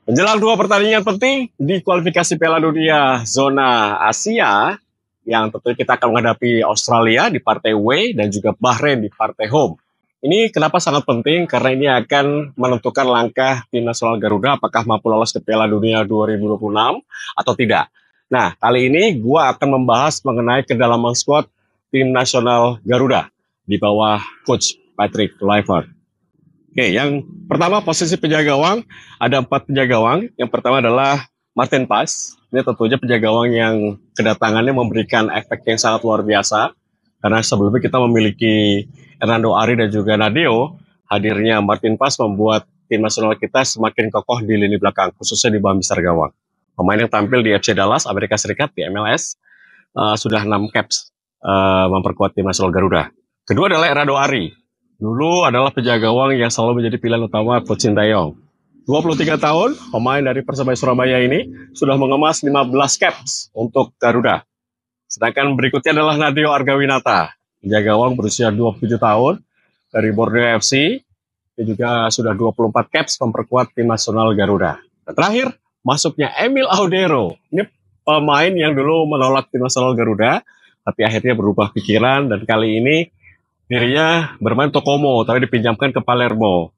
Menjelang dua pertandingan penting di kualifikasi Piala Dunia zona Asia, yang tentunya kita akan menghadapi Australia di partai away dan juga Bahrain di partai home. Ini kenapa sangat penting? Karena ini akan menentukan langkah tim nasional Garuda apakah mampu lolos ke Piala Dunia 2026 atau tidak. Nah, kali ini gue akan membahas mengenai kedalaman skuad tim nasional Garuda di bawah Coach Patrick Kluivert. Oke, yang pertama posisi penjaga gawang, ada 4 penjaga gawang. Yang pertama adalah Martin Paes. Ini tentunya penjaga gawang yang kedatangannya memberikan efek yang sangat luar biasa. Karena sebelumnya kita memiliki Hernando Ari dan juga Nadeo, hadirnya Martin Paes membuat tim nasional kita semakin kokoh di lini belakang, khususnya di bawah besar gawang. Pemain yang tampil di FC Dallas, Amerika Serikat, di MLS, sudah 6 caps memperkuat tim nasional Garuda. Kedua adalah Hernando Ari. Dulu adalah penjaga gawang yang selalu menjadi pilihan utama Coach Sintayong. 23 tahun, pemain dari Persebaya Surabaya ini sudah mengemas 15 caps untuk Garuda. Sedangkan berikutnya adalah Nadeo Argawinata, penjaga gawang berusia 27 tahun dari Borneo FC. Dia juga sudah 24 caps memperkuat tim nasional Garuda. Dan terakhir, masuknya Emil Audero. Ini pemain yang dulu menolak tim nasional Garuda, tapi akhirnya berubah pikiran dan kali ini dirinya bermain Tokomo, tapi dipinjamkan ke Palermo.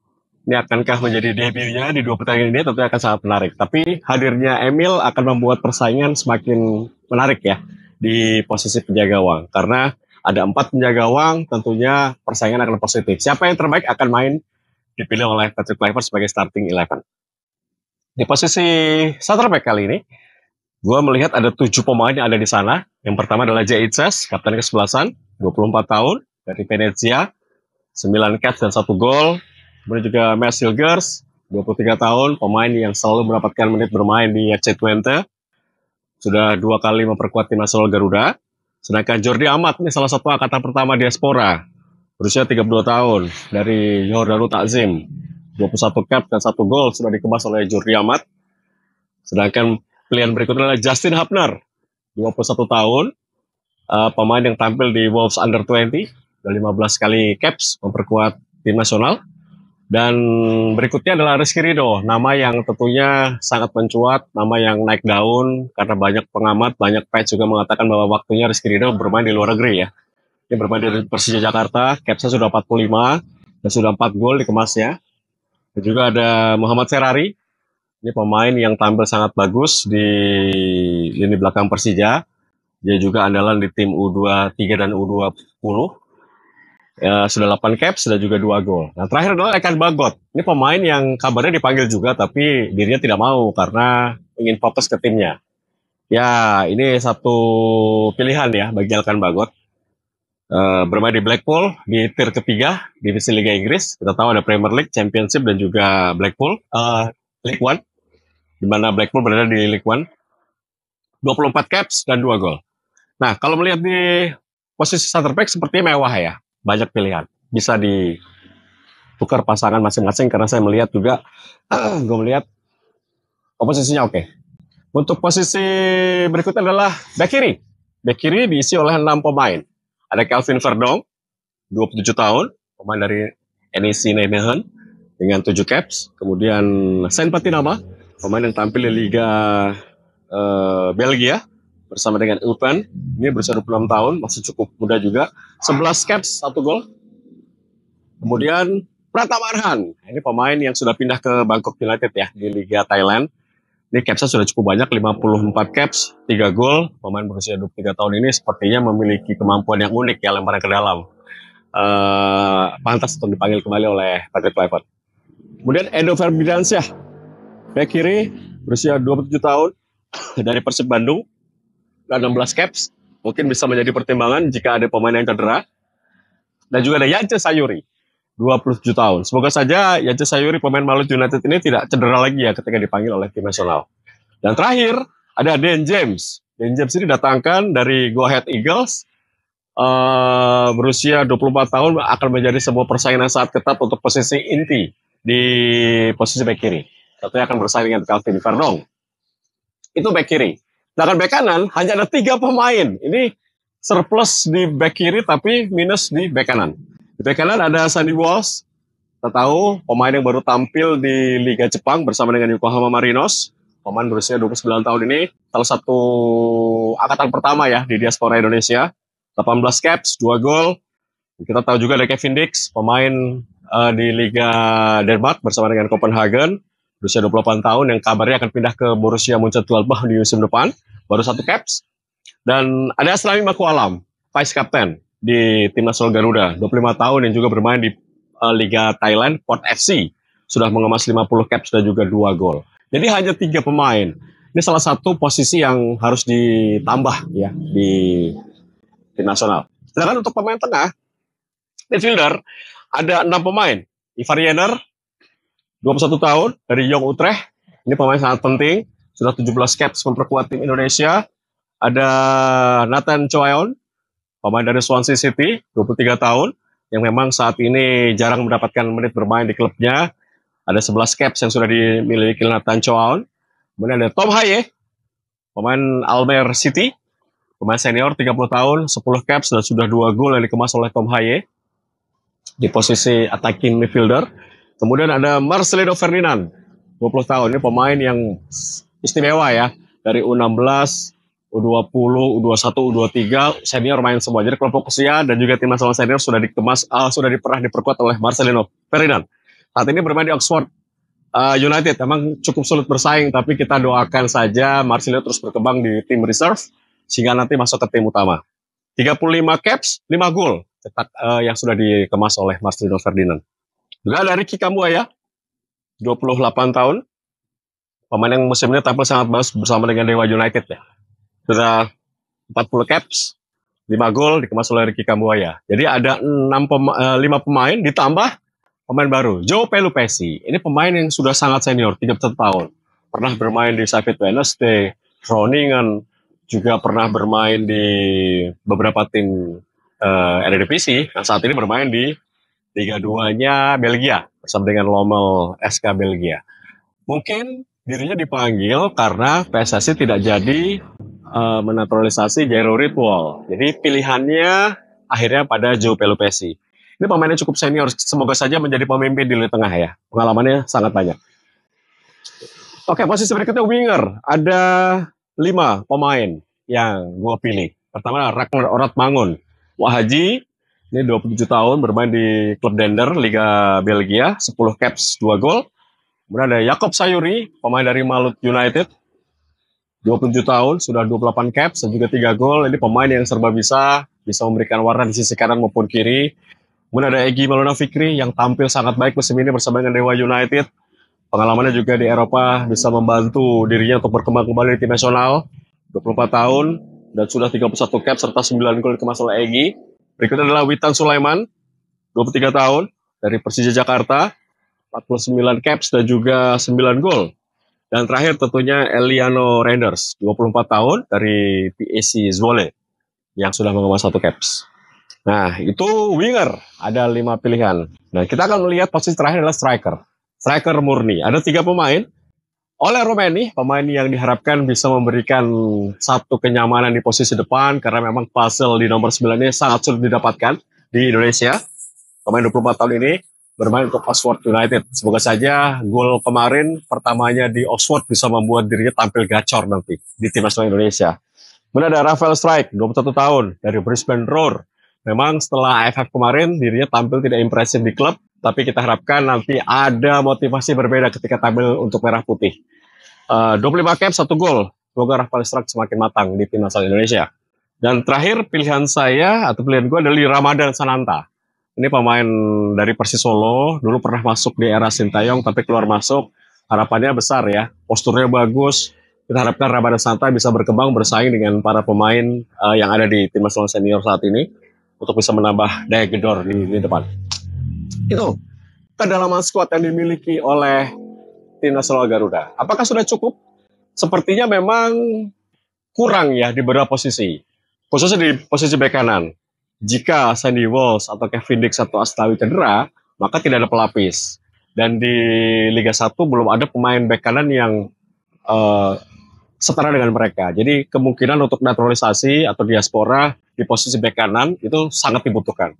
Ini akankah menjadi debutnya di 2 pertandingan ini? Tentunya akan sangat menarik. Tapi hadirnya Emil akan membuat persaingan semakin menarik ya di posisi penjaga gawang. Karena ada 4 penjaga gawang, tentunya persaingan akan positif. Siapa yang terbaik akan main dipilih oleh Patrick Kluivert sebagai starting 11. Di posisi center back kali ini, gue melihat ada 7 pemain yang ada di sana. Yang pertama adalah Jay Itzes, kapten ke-11, 24 tahun. Dari Venezia, 9 caps dan 1 gol. Kemudian juga Matt Silgers, 23 tahun, pemain yang selalu mendapatkan menit bermain di FC Twente. Sudah 2 kali memperkuat tim nasional Garuda. Sedangkan Jordi Amat, ini salah satu angkatan pertama diaspora. Berusia 32 tahun, dari Yordanu Takzim. 21 cap dan 1 gol sudah dikemas oleh Jordi Amat. Sedangkan pilihan berikutnya adalah Justin Hapner, 21 tahun. Pemain yang tampil di Wolves Under 20. 15 kali caps memperkuat tim nasional. Dan berikutnya adalah Rizky Ridho, nama yang tentunya sangat mencuat, nama yang naik daun karena banyak pengamat, banyak fans juga mengatakan bahwa waktunya Rizky Ridho bermain di luar negeri ya. Dia bermain di Persija Jakarta, capsnya sudah 45 dan sudah 4 gol dikemasnya. Dan juga ada Muhammad Ferrari, ini pemain yang tampil sangat bagus di lini belakang Persija. Dia juga andalan di tim U23 dan U20. Sudah 8 caps, sudah juga 2 gol. Nah, terakhir adalah Ekan Bagot. Ini pemain yang kabarnya dipanggil juga, tapi dirinya tidak mau karena ingin fokus ke timnya. Ya, ini satu pilihan ya bagi Ekan Bagot. Bermain di Blackpool, di tier ketiga, divisi Liga Inggris. Kita tahu ada Premier League, Championship, dan juga Blackpool, League One, di mana Blackpool berada di League One. 24 caps dan 2 gol. Nah, kalau melihat di posisi center back sepertinya mewah ya. Banyak pilihan, bisa ditukar pasangan masing-masing karena saya melihat juga, gue melihat komposisinya oke. Untuk posisi berikutnya adalah back kiri. Back kiri diisi oleh 6 pemain. Ada Kelvin Verdong, 27 tahun, pemain dari NEC Nijmegen dengan 7 caps. Kemudian Saint Patinama, pemain yang tampil di Liga Belgia bersama dengan Eupen. Ini berusia 26 tahun, masih cukup muda juga. 11 caps, 1 gol. Kemudian Pratama Arhan, ini pemain yang sudah pindah ke Bangkok United ya, di Liga Thailand. Ini capsnya sudah cukup banyak, 54 caps, 3 gol. Pemain berusia 23 tahun ini sepertinya memiliki kemampuan yang unik ya, lemparan ke dalam. Pantas untuk dipanggil kembali oleh Patrick Kluivert. Kemudian Edo Ferdiansyah, back kiri, berusia 27 tahun, dari Persib Bandung. 16 caps, mungkin bisa menjadi pertimbangan jika ada pemain yang cedera. Dan juga ada Yance Sayuri, 27 tahun. Semoga saja Yance Sayuri, pemain Malut United ini tidak cedera lagi ya ketika dipanggil oleh tim nasional. Dan terakhir, ada Dan James. Dan James ini datangkan dari Go Ahead Eagles. Berusia 24 tahun, akan menjadi sebuah persaingan saat ketat untuk posisi inti di posisi back kiri. Tentunya akan bersaing dengan Kelvin Verdong. Itu back kiri. Sedangkan back kanan hanya ada 3 pemain. Ini surplus di back kiri tapi minus di back kanan. Di back kanan ada Sandy Walsh, Kita tahu pemain yang baru tampil di Liga Jepang bersama dengan Yokohama Marinos. Pemain berusia 29 tahun ini salah satu angkatan pertama ya di diaspora Indonesia. 18 caps, 2 gol. Kita tahu juga ada Kevin Dix, pemain di Liga Denmark bersama dengan Copenhagen, berusia 28 tahun yang kabarnya akan pindah ke Borussia Mönchengladbach di musim depan, baru 1 caps. Dan ada Aslani Makualam, vice captain di Timnas Garuda, 25 tahun yang juga bermain di Liga Thailand, Port FC, sudah mengemas 50 caps dan juga 2 gol. Jadi hanya 3 pemain. Ini salah satu posisi yang harus ditambah ya di tim nasional. Sedangkan untuk pemain tengah, midfielder, ada 6 pemain. Ivar Jenner, 21 tahun, dari Jong Utrecht. Ini pemain sangat penting. Sudah 17 caps memperkuat tim Indonesia. Ada Nathan Choeon, pemain dari Swansea City, 23 tahun. Yang memang saat ini jarang mendapatkan menit bermain di klubnya. Ada 11 caps yang sudah dimiliki Nathan Choeon. Kemudian ada Tom Haye, pemain Almere City. Pemain senior 30 tahun, 10 caps dan sudah 2 gol yang dikemas oleh Tom Haye di posisi attacking midfielder. Kemudian ada Marcelino Ferdinand, 20 tahun. Ini pemain yang istimewa ya. Dari U16, U20, U21, U23, senior main semua. Jadi kelompok usia dan juga tim nasional senior sudah dikemas, sudah pernah diperkuat oleh Marcelino Ferdinand. Saat ini bermain di Oxford United. Memang cukup sulit bersaing, tapi kita doakan saja Marcelino terus berkembang di tim reserve, sehingga nanti masuk ke tim utama. 35 caps, 5 gol cetak yang sudah dikemas oleh Marcelino Ferdinand. Juga ada Ricky Kambuaya, 28 tahun. Pemain yang musim ini tampil sangat bagus bersama dengan Dewa United ya. Sudah 40 caps, 5 gol dikemas oleh Ricky Kambuaya. Jadi ada 5 pemain ditambah pemain baru. Joe Pelupesi. Ini pemain yang sudah sangat senior, 31 tahun. Pernah bermain di Sheffield Wednesday, Groningen, juga pernah bermain di beberapa tim Eredivisie. Nah, saat ini bermain di Liga 2-nya Belgia bersama dengan Lommel SK Belgia. Mungkin dirinya dipanggil karena PSSI tidak jadi menaturalisasi Jairo Ritual. Jadi pilihannya akhirnya pada Joe Pelupesi. Ini pemainnya cukup senior, semoga saja menjadi pemimpin di lini tengah ya. Pengalamannya sangat banyak. Oke, posisi berikutnya winger. Ada 5 pemain yang gue pilih. Pertama, Ragnar Oratmangun. Wahaji, ini 27 tahun, bermain di klub Dender, Liga Belgia, 10 caps, 2 gol. Kemudian ada Jakob Sayuri, pemain dari Malut United, 27 tahun, sudah 28 caps, dan juga 3 gol. Ini pemain yang serba bisa memberikan warna di sisi kanan maupun kiri. Kemudian ada Egy Maulana Fikri, yang tampil sangat baik musim ini bersama dengan Dewa United. Pengalamannya juga di Eropa bisa membantu dirinya untuk berkembang kembali di tim nasional. 24 tahun dan sudah 31 caps serta 9 gol dikemas oleh Egy. Berikutnya adalah Witan Sulaiman, 23 tahun dari Persija Jakarta, 49 caps dan juga 9 gol. Dan terakhir tentunya Eliano Reinders, 24 tahun dari PSC Zwolle yang sudah mengemas 1 caps. Nah, itu winger, ada 5 pilihan. Nah, kita akan melihat posisi terakhir adalah striker. Striker murni. Ada 3 pemain. Oleh Romeni, pemain yang diharapkan bisa memberikan satu kenyamanan di posisi depan karena memang puzzle di nomor 9 ini sangat sulit didapatkan di Indonesia. Pemain 24 tahun ini bermain untuk Oxford United. Semoga saja gol kemarin pertamanya di Oxford bisa membuat dirinya tampil gacor nanti di timnas Indonesia. Kemudian ada Rafael Strijk, 21 tahun dari Brisbane Roar. Memang setelah AFF kemarin dirinya tampil tidak impresif di klub, tapi kita harapkan nanti ada motivasi berbeda ketika tampil untuk merah putih. 25 caps, 1 gol. Semoga Rafael Strijk semakin matang di timnas Indonesia. Dan terakhir pilihan saya atau pilihan gue adalah Ramadan Sananta. Ini pemain dari Persis Solo, dulu pernah masuk di era Sintayong tapi keluar masuk. Harapannya besar ya, posturnya bagus. Kita harapkan Ramadan Sananta bisa berkembang bersaing dengan para pemain yang ada di timnas senior saat ini untuk bisa menambah daya gedor di depan. Itu kedalaman skuad yang dimiliki oleh tim nasional Garuda. Apakah sudah cukup? Sepertinya memang kurang ya di beberapa posisi. Khususnya di posisi bek kanan. Jika Sandy Walsh atau Kevin Dix atau Astawi cedera, maka tidak ada pelapis. Dan di Liga 1 belum ada pemain bek kanan yang setara dengan mereka. Jadi kemungkinan untuk naturalisasi atau diaspora di posisi bek kanan itu sangat dibutuhkan.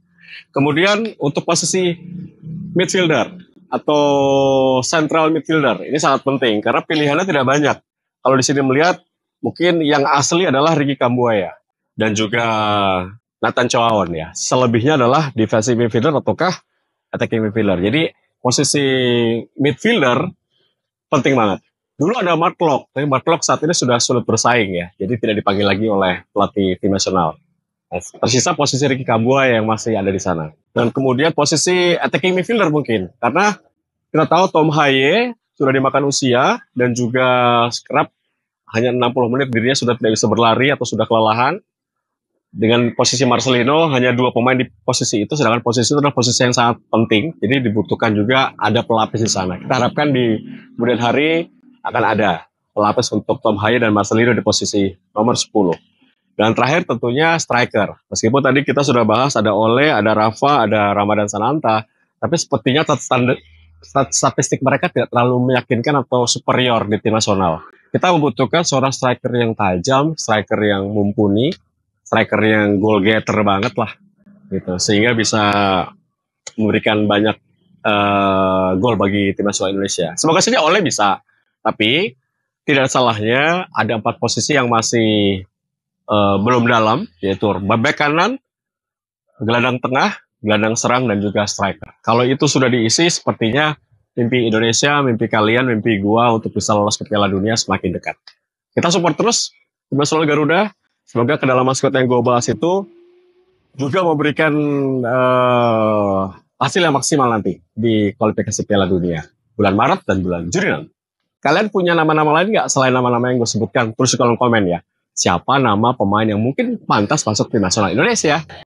Kemudian untuk posisi midfielder atau central midfielder ini sangat penting karena pilihannya tidak banyak. Kalau di sini melihat mungkin yang asli adalah Ricky Kambuaya dan juga Nathan Choaon ya. Selebihnya adalah defensive midfielder ataukah attacking midfielder. Jadi posisi midfielder penting banget. Dulu ada Mark Locke, tapi Mark Locke saat ini sudah sulit bersaing ya. Jadi tidak dipanggil lagi oleh pelatih tim nasional. Tersisa posisi Ricky Kambuaya yang masih ada di sana. Dan kemudian posisi attacking midfielder mungkin. Karena kita tahu Tom Haye sudah dimakan usia dan juga scrap hanya 60 menit dirinya sudah tidak bisa berlari atau sudah kelelahan. Dengan posisi Marcelino hanya 2 pemain di posisi itu, sedangkan posisi itu adalah posisi yang sangat penting. Jadi dibutuhkan juga ada pelapis di sana. Kita harapkan di kemudian hari akan ada pelapis untuk Tom Haye dan Marcelino di posisi nomor 10. Dan terakhir tentunya striker. Meskipun tadi kita sudah bahas ada Ole, ada Rafa, ada Ramadan Sananta, tapi sepertinya statistik mereka tidak terlalu meyakinkan atau superior di tim nasional. Kita membutuhkan seorang striker yang tajam, striker yang mumpuni, striker yang goal getter banget lah, gitu, sehingga bisa memberikan banyak gol bagi tim nasional Indonesia. Semoga saja Ole bisa, tapi tidak salahnya ada 4 posisi yang masih belum dalam, yaitu bek kanan, gelandang tengah, gelandang serang, dan juga striker. Kalau itu sudah diisi, sepertinya mimpi Indonesia, mimpi kalian, mimpi gua untuk bisa lolos ke Piala Dunia semakin dekat. Kita support terus tim nasional Garuda. Semoga kedalaman squad yang gue bahas itu juga memberikan hasil yang maksimal nanti di kualifikasi Piala Dunia bulan Maret dan bulan Juni nanti. Kalian punya nama-nama lain nggak selain nama-nama yang gue sebutkan? Tulis di kolom komen ya. Siapa nama pemain yang mungkin pantas masuk tim nasional Indonesia?